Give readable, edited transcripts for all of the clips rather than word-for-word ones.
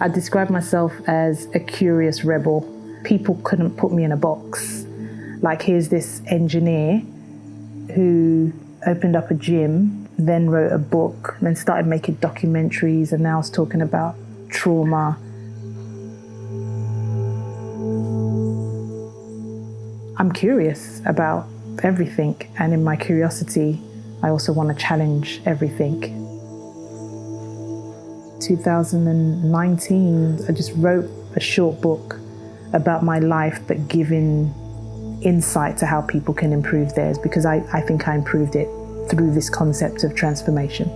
I describe myself as a curious rebel. People couldn't put me in a box. Like, here's this engineer who opened up a gym, then wrote a book, then started making documentaries, and now is talking about trauma. I'm curious about everything, and in my curiosity, I also want to challenge everything. 2019, I just wrote a short book about my life, but giving insight to how people can improve theirs, because I think I improved it through this concept of transformation.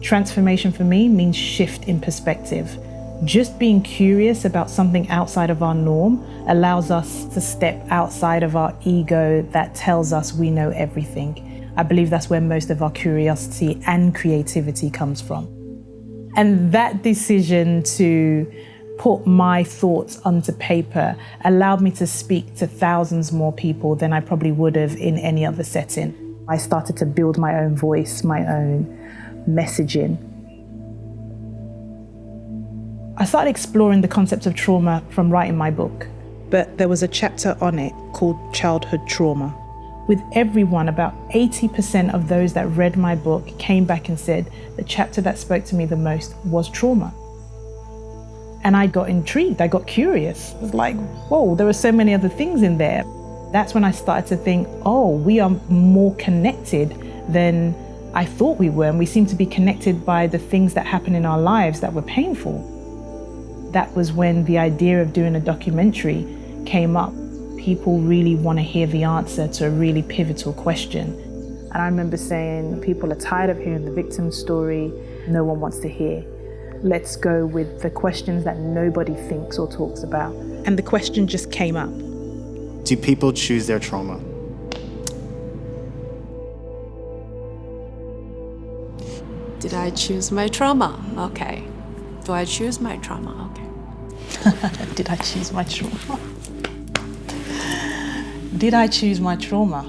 Transformation for me means shift in perspective. Just being curious about something outside of our norm allows us to step outside of our ego that tells us we know everything. I believe that's where most of our curiosity and creativity comes from. And that decision to put my thoughts onto paper allowed me to speak to thousands more people than I probably would have in any other setting. I started to build my own voice, my own messaging. I started exploring the concept of trauma from writing my book, but there was a chapter on it called Childhood Trauma. With everyone, about 80% of those that read my book came back and said the chapter that spoke to me the most was trauma. And I got intrigued, I got curious. It was like, whoa, there are so many other things in there. That's when I started to think, oh, we are more connected than I thought we were. And we seem to be connected by the things that happen in our lives that were painful. That was when the idea of doing a documentary came up. People really want to hear the answer to a really pivotal question. And I remember saying, people are tired of hearing the victim's story. No one wants to hear. Let's go with the questions that nobody thinks or talks about. And the question just came up. Do people choose their trauma? Did I choose my trauma? Okay. Do I choose my trauma? Okay. Did I choose my trauma? Did I choose my trauma?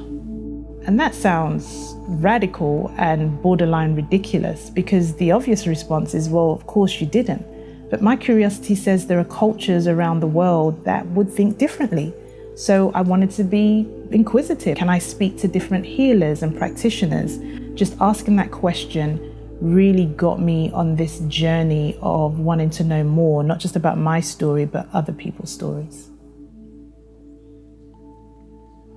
And that sounds radical and borderline ridiculous, because the obvious response is, well, of course you didn't. But my curiosity says there are cultures around the world that would think differently. So I wanted to be inquisitive. Can I speak to different healers and practitioners? Just asking that question really got me on this journey of wanting to know more, not just about my story, but other people's stories.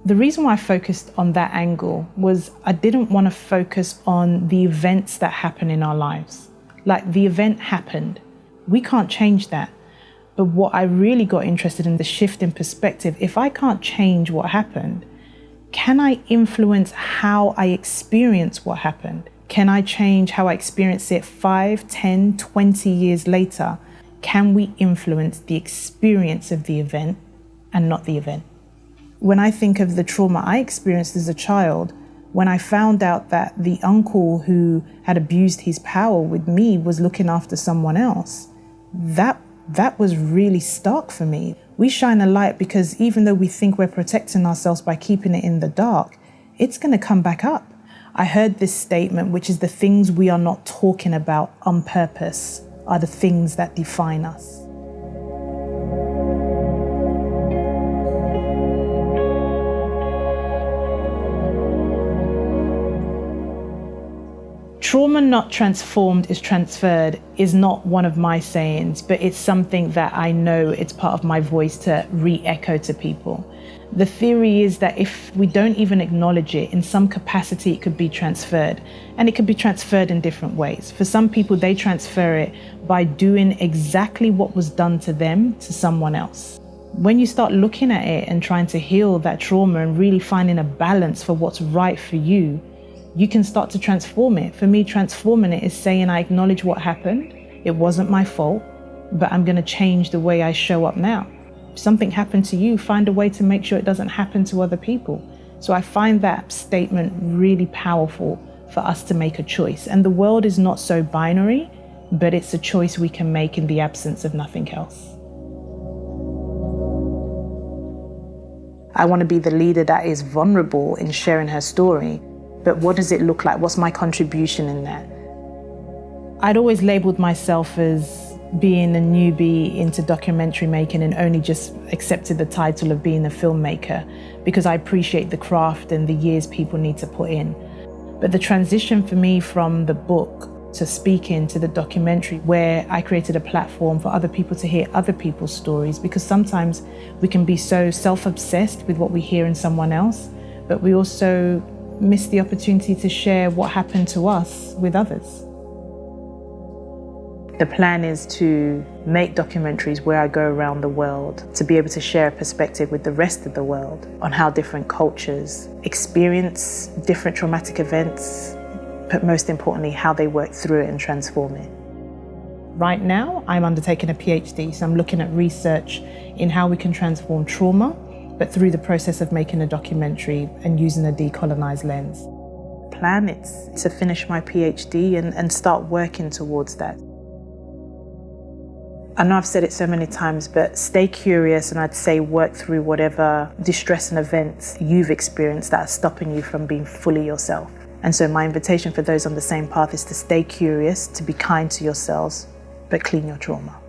The reason why I focused on that angle was I didn't want to focus on the events that happen in our lives. Like, the event happened. We can't change that. But what I really got interested in, the shift in perspective. If I can't change what happened, can I influence how I experience what happened? Can I change how I experience it 5, 10, 20 years later? Can we influence the experience of the event and not the event? When I think of the trauma I experienced as a child, when I found out that the uncle who had abused his power with me was looking after someone else, that was really stark for me. We shine a light because even though we think we're protecting ourselves by keeping it in the dark, it's going to come back up. I heard this statement, which is the things we are not talking about on purpose are the things that define us. Trauma not transformed is transferred is not one of my sayings, but it's something that I know it's part of my voice to re-echo to people. The theory is that if we don't even acknowledge it, in some capacity it could be transferred, and it could be transferred in different ways. For some people, they transfer it by doing exactly what was done to them to someone else. When you start looking at it and trying to heal that trauma and really finding a balance for what's right for you, you can start to transform it. For me, transforming it is saying I acknowledge what happened. It wasn't my fault, but I'm going to change the way I show up now. If something happened to you, find a way to make sure it doesn't happen to other people. So I find that statement really powerful for us to make a choice. And the world is not so binary, but it's a choice we can make in the absence of nothing else. I want to be the leader that is vulnerable in sharing her story. But what does it look like? What's my contribution in that? I'd always labeled myself as being a newbie into documentary making and only just accepted the title of being a filmmaker because I appreciate the craft and the years people need to put in. But the transition for me from the book to speaking to the documentary, where I created a platform for other people to hear other people's stories, because sometimes we can be so self-obsessed with what we hear in someone else, but we also miss the opportunity to share what happened to us with others. The plan is to make documentaries where I go around the world to be able to share a perspective with the rest of the world on how different cultures experience different traumatic events, but most importantly, how they work through it and transform it. Right now, I'm undertaking a PhD, so I'm looking at research in how we can transform trauma, but through the process of making a documentary and using a decolonized lens. The plan is to finish my PhD and start working towards that. I know I've said it so many times, but stay curious, and I'd say work through whatever distress and events you've experienced that are stopping you from being fully yourself. And so my invitation for those on the same path is to stay curious, to be kind to yourselves, but clean your trauma.